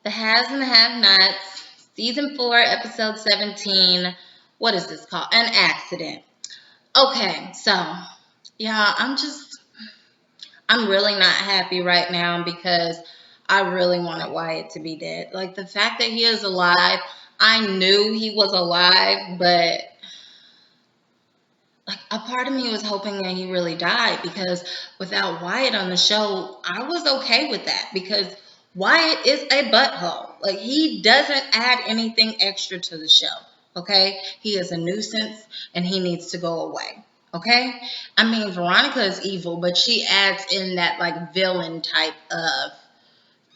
The Haves and the Have-Nots, Season 4, Episode 17. What is this called? An Accident. Okay, so, yeah, I'm really not happy right now because I really wanted Wyatt to be dead. Like, the fact that he is alive, I knew he was alive, but like a part of me was hoping that he really died because without Wyatt on the show, I was okay with that because Wyatt is a butthole. Like he doesn't add anything extra to the show. Okay? He is a nuisance and he needs to go away. Okay? I mean, Veronica is evil, but she adds in that like villain type of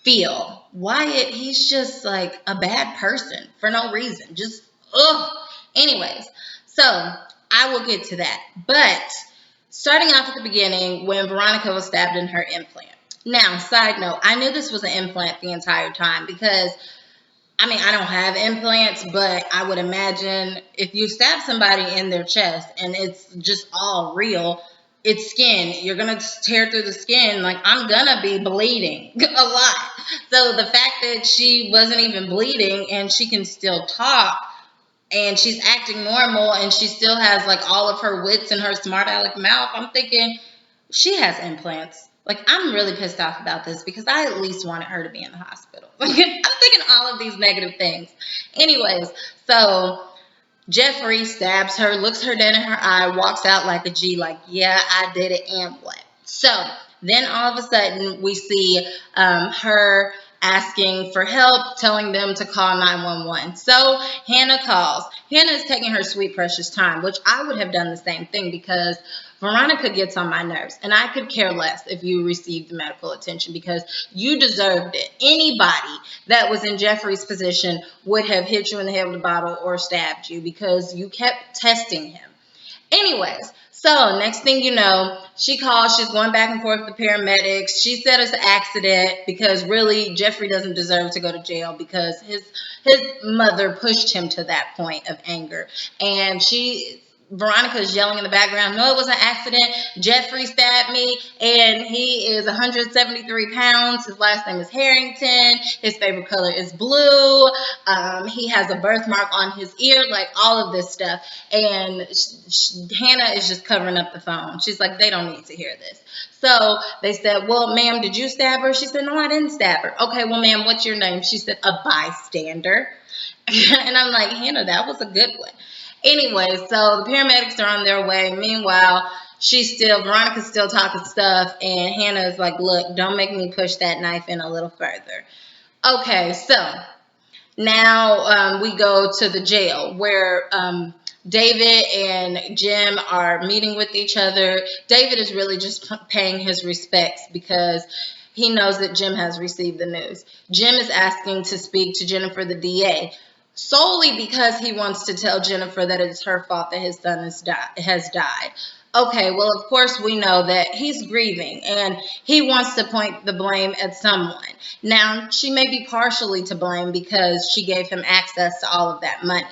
feel. Wyatt, he's just like a bad person for no reason. Just ugh. Anyways, so I will get to that. But starting off at the beginning, when Veronica was stabbed in her implant. Now, side note, I knew this was an implant the entire time because I mean, I don't have implants, but I would imagine if you stab somebody in their chest and it's just all real, it's skin. You're going to tear through the skin. Like, I'm going to be bleeding a lot. So the fact that she wasn't even bleeding and she can still talk and she's acting normal and she still has like all of her wits in her smart aleck mouth, I'm thinking she has implants. Like, I'm really pissed off about this because I at least wanted her to be in the hospital. I'm thinking all of these negative things. Anyways, so Jeffrey stabs her, looks her dead in her eye, walks out like a G, like, yeah, I did it, and what? So then all of a sudden we see her asking for help, telling them to call 911. So Hannah calls. Hannah is taking her sweet, precious time, which I would have done the same thing because Veronica gets on my nerves, and I could care less if you received the medical attention because you deserved it. Anybody that was in Jeffrey's position would have hit you in the head with a bottle or stabbed you because you kept testing him. Anyways, so next thing you know, she calls. She's going back and forth with the paramedics. She said it's an accident because really Jeffrey doesn't deserve to go to jail because his mother pushed him to that point of anger. And Veronica is yelling in the background, no, it was an accident. Jeffrey stabbed me, and he is 173 pounds. His last name is Harrington. His favorite color is blue. He has a birthmark on his ear, like all of this stuff. And Hannah is just covering up the phone. She's like, they don't need to hear this. So they said, well, ma'am, did you stab her? She said, no, I didn't stab her. Okay, well, ma'am, what's your name? She said, a bystander. And I'm like, Hannah, that was a good one. Anyway, so the paramedics are on their way. Meanwhile, Veronica's still talking stuff, and Hannah is like, look, don't make me push that knife in a little further. Okay, so now we go to the jail where David and Jim are meeting with each other. David is really just paying his respects because he knows that Jim has received the news. Jim is asking to speak to Jennifer, the DA, solely because he wants to tell Jennifer that it's her fault that his son has died. Okay, well, of course, we know that he's grieving and he wants to point the blame at someone. Now, she may be partially to blame because she gave him access to all of that money.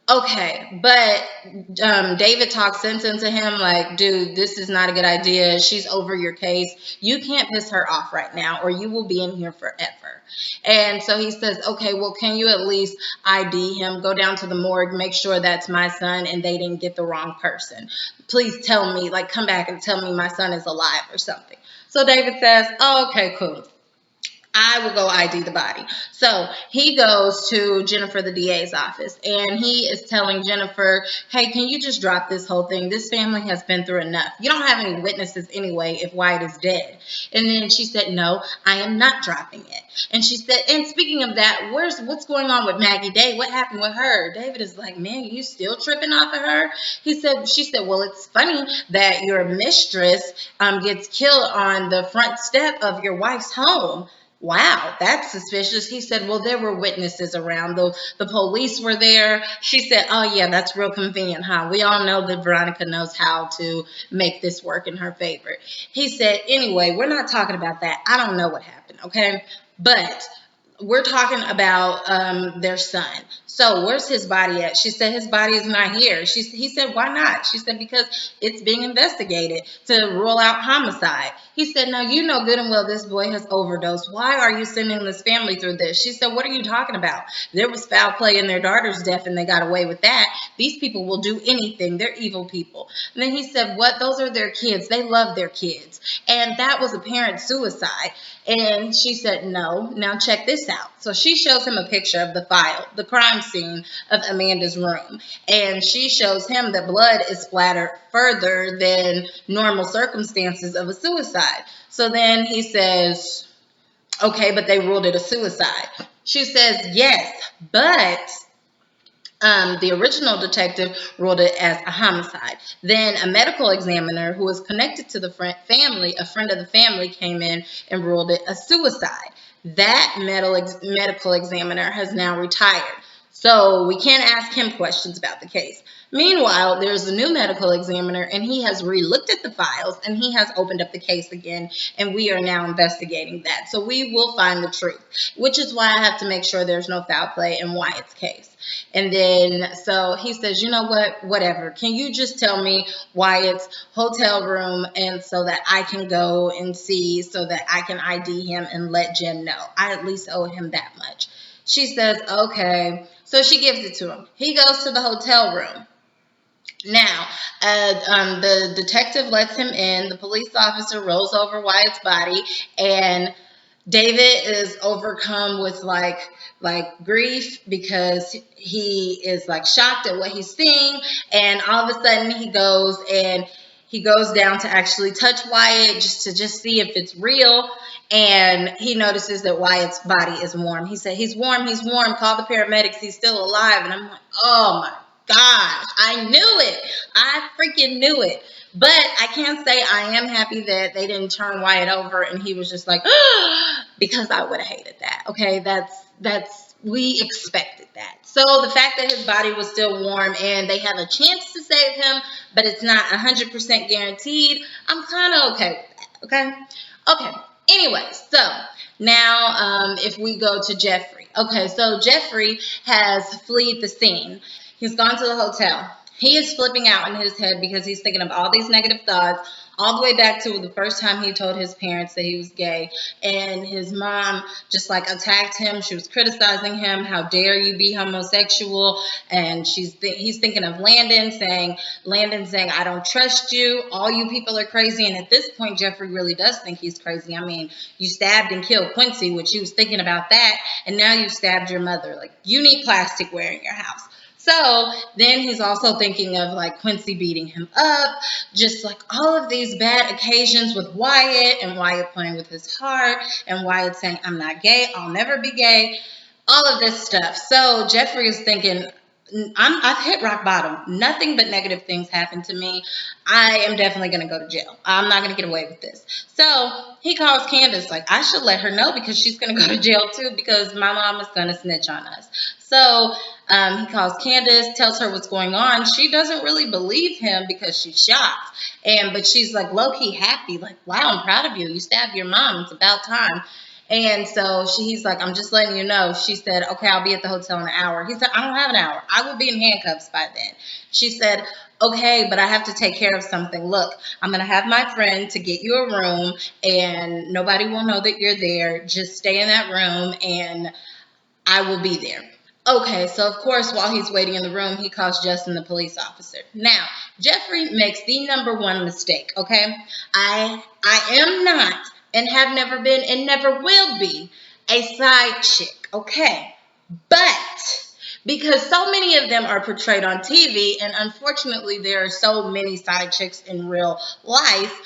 Okay, but David talks sense into him like, dude, this is not a good idea. She's over your case. You can't piss her off right now or you will be in here forever. And so he says, okay, well, can you at least ID him? Go down to the morgue, make sure that's my son and they didn't get the wrong person. Please tell me, like, come back and tell me my son is alive or something. So David says, oh, okay, cool. I will go ID the body. So he goes to Jennifer, the DA's office, and he is telling Jennifer, hey, can you just drop this whole thing? This family has been through enough. You don't have any witnesses anyway if Wyatt is dead. And then she said, no, I am not dropping it. And she said, and speaking of that, what's going on with Maggie Day? What happened with her? David is like, man, you still tripping off of her? She said, well, it's funny that your mistress gets killed on the front step of your wife's home. Wow, that's suspicious. He said, well, there were witnesses around. The police were there. She said, oh, yeah, that's real convenient, huh? We all know that Veronica knows how to make this work in her favor. He said, anyway, we're not talking about that. I don't know what happened, okay? But we're talking about their son. So where's his body at? She said his body is not here. He said, why not? She said, because it's being investigated to rule out homicide. He said, now you know good and well this boy has overdosed. Why are you sending this family through this? She said, what are you talking about? There was foul play in their daughter's death and they got away with that. These people will do anything. They're evil people. And then he said, what? Those are their kids. They love their kids. And that was apparent suicide. And she said, no. Now check this out. So she shows him a picture of the file, the crime scene of Amanda's room. And she shows him that blood is splattered further than normal circumstances of a suicide. So then he says, okay, but they ruled it a suicide. She says, yes, but the original detective ruled it as a homicide. Then a medical examiner who was connected to the family, a friend of the family, came in and ruled it a suicide. That medical examiner has now retired. So we can't ask him questions about the case. Meanwhile, there's a new medical examiner, and he has re-looked at the files, and he has opened up the case again, and we are now investigating that. So we will find the truth, which is why I have to make sure there's no foul play in Wyatt's case. And then, so he says, you know what, whatever. Can you just tell me Wyatt's hotel room, and so that I can go and see, so that I can ID him and let Jen know. I at least owe him that much. She says, okay. So she gives it to him. He goes to the hotel room. Now, the detective lets him in. The police officer rolls over Wyatt's body, and David is overcome with like grief because he is like shocked at what he's seeing, and all of a sudden he goes down to actually touch Wyatt just to see if it's real, and he notices that Wyatt's body is warm. He said, he's warm, call the paramedics, he's still alive. And I'm like, oh my gosh, I knew it. I freaking knew it. But I can't say I am happy that they didn't turn Wyatt over and he was just like, because I would have hated that. Okay, we expected that. So the fact that his body was still warm and they have a chance to save him, but it's not 100% guaranteed, I'm kind of okay with that. Okay. Anyway, so now if we go to Jeffrey. Okay, so Jeffrey has fled the scene. He's gone to the hotel. He is flipping out in his head because he's thinking of all these negative thoughts, all the way back to the first time he told his parents that he was gay, and his mom just like attacked him. She was criticizing him. How dare you be homosexual? And he's thinking of Landon saying, I don't trust you. All you people are crazy. And at this point, Jeffrey really does think he's crazy. I mean, you stabbed and killed Quincy, which he was thinking about that, and now you stabbed your mother. Like, you need plasticware in your house. So then he's also thinking of like Quincy beating him up, just like all of these bad occasions with Wyatt, and Wyatt playing with his heart, and Wyatt saying, I'm not gay, I'll never be gay, all of this stuff. So Jeffrey is thinking, I've hit rock bottom. Nothing but negative things happen to me. I am definitely going to go to jail. I'm not going to get away with this. So he calls Candace, like, I should let her know because she's going to go to jail too, because my mom is going to snitch on us. So he calls Candace, tells her what's going on. She doesn't really believe him because she's shocked. But she's like low-key happy, like, wow, I'm proud of you. You stabbed your mom. It's about time. And so he's like, I'm just letting you know. She said, okay, I'll be at the hotel in an hour. He said, I don't have an hour. I will be in handcuffs by then. She said, okay, but I have to take care of something. Look, I'm going to have my friend to get you a room, and nobody will know that you're there. Just stay in that room, and I will be there. Okay, so of course, while he's waiting in the room, he calls Justin, the police officer. Now, Jeffrey makes the number one mistake, okay? I am not, and have never been, and never will be, a side chick, okay? But because so many of them are portrayed on TV, and unfortunately there are so many side chicks in real life,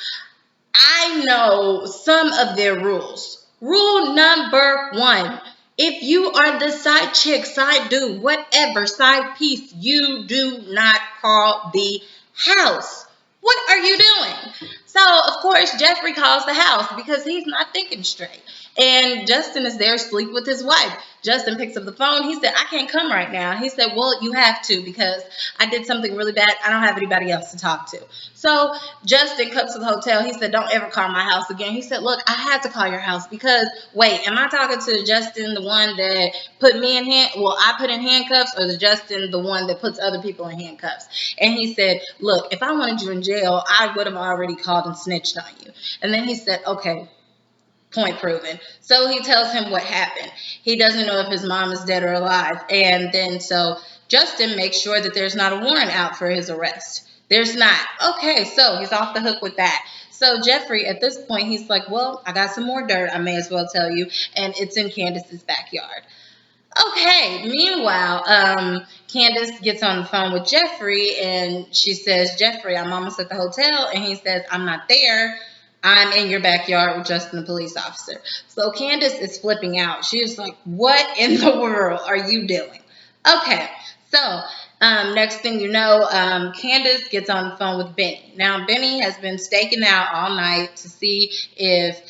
I know some of their rules. Rule number one: if you are the side chick, side dude, whatever, side piece, you do not call the house. What are you doing? So, of course, Jeffrey calls the house because he's not thinking straight. And Justin is there asleep with his wife. Justin picks up the phone. He said, I can't come right now. He said, well, you have to because I did something really bad. I don't have anybody else to talk to. So Justin comes to the hotel. He said, don't ever call my house again. He said, look, I had to call your house because, wait, am I talking to Justin, the one that put me in I put in handcuffs, or the Justin, the one that puts other people in handcuffs? And he said, look, if I wanted you in jail, I would have already called and snitched on you. And then he said, okay, point proven. So he tells him what happened. He doesn't know if his mom is dead or alive. And then so Justin makes sure that there's not a warrant out for his arrest. There's not. Okay, so he's off the hook with that. So Jeffrey, at this point, he's like, well, I got some more dirt, I may as well tell you, and it's in Candace's backyard. Okay, meanwhile, Candace gets on the phone with Jeffrey, and she says, Jeffrey, I'm almost at the hotel, and he says, I'm not there. I'm in your backyard with Justin, the police officer. So Candace is flipping out. She's like, what in the world are you doing? Okay, so next thing you know, Candace gets on the phone with Benny. Now, Benny has been staking out all night to see if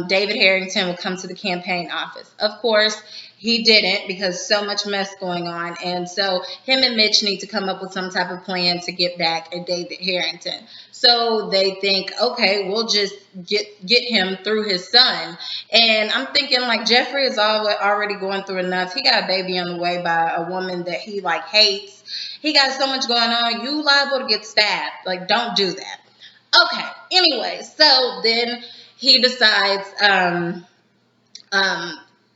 David Harrington would come to the campaign office. Of course, he didn't because so much mess going on. And so him and Mitch need to come up with some type of plan to get back at David Harrington. So they think, okay, we'll just get him through his son. And I'm thinking, like, Jeffrey is already going through enough. He got a baby on the way by a woman that he, like, hates. He got so much going on. You liable to get stabbed. Like, don't do that. Okay, anyway, so then he decides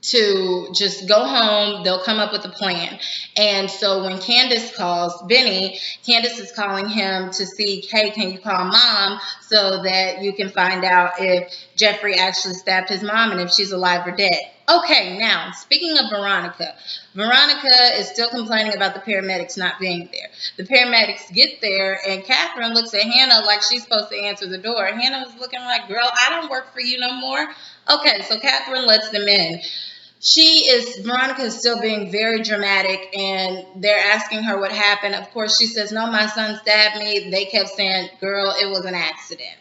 to just go home. They'll come up with a plan. And so when Candace calls Benny, Candace is calling him to see, hey, can you call mom so that you can find out if Jeffrey actually stabbed his mom and if she's alive or dead. Okay, now, speaking of Veronica, Veronica is still complaining about the paramedics not being there. The paramedics get there, and Catherine looks at Hannah like she's supposed to answer the door. Hannah was looking like, girl, I don't work for you no more. Okay, so Catherine lets them in. Veronica is still being very dramatic, and they're asking her what happened. Of course, she says, no, my son stabbed me. They kept saying, girl, it was an accident.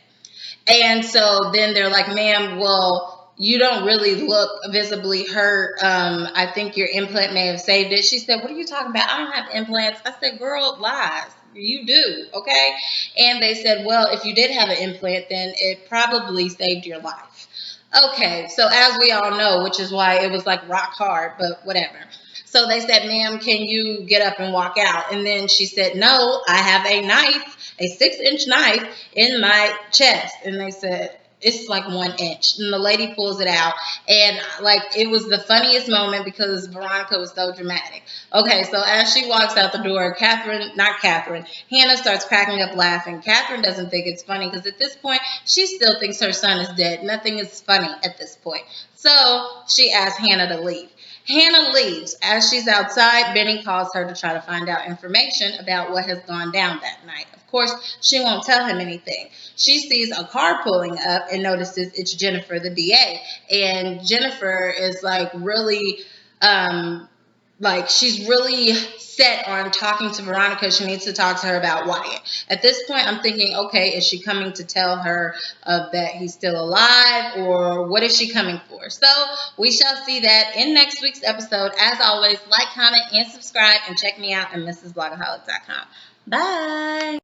And so then they're like, ma'am, well, you don't really look visibly hurt. I think your implant may have saved it. She said, what are you talking about? I don't have implants. I said, girl, lies. You do, okay? And they said, well, if you did have an implant, then it probably saved your life. Okay, so as we all know, which is why it was like rock hard, but whatever. So they said, ma'am, can you get up and walk out? And then she said, no, I have a knife, a 6-inch knife in my chest. And they said, it's like 1 inch. And the lady pulls it out. And like, it was the funniest moment because Veronica was so dramatic. Okay, so as she walks out the door, Hannah starts cracking up laughing. Catherine doesn't think it's funny because at this point, she still thinks her son is dead. Nothing is funny at this point. So she asks Hannah to leave. Hannah leaves. As she's outside, Benny calls her to try to find out information about what has gone down that night. Of course, she won't tell him anything. She sees a car pulling up and notices it's Jennifer, the DA. And Jennifer is like really, she's really set on talking to Veronica. She needs to talk to her about Wyatt. At this point, I'm thinking, okay, is she coming to tell her that he's still alive, or what is she coming for? So we shall see that in next week's episode. As always, like, comment, and subscribe, and check me out at mrsblogaholic.com. Bye.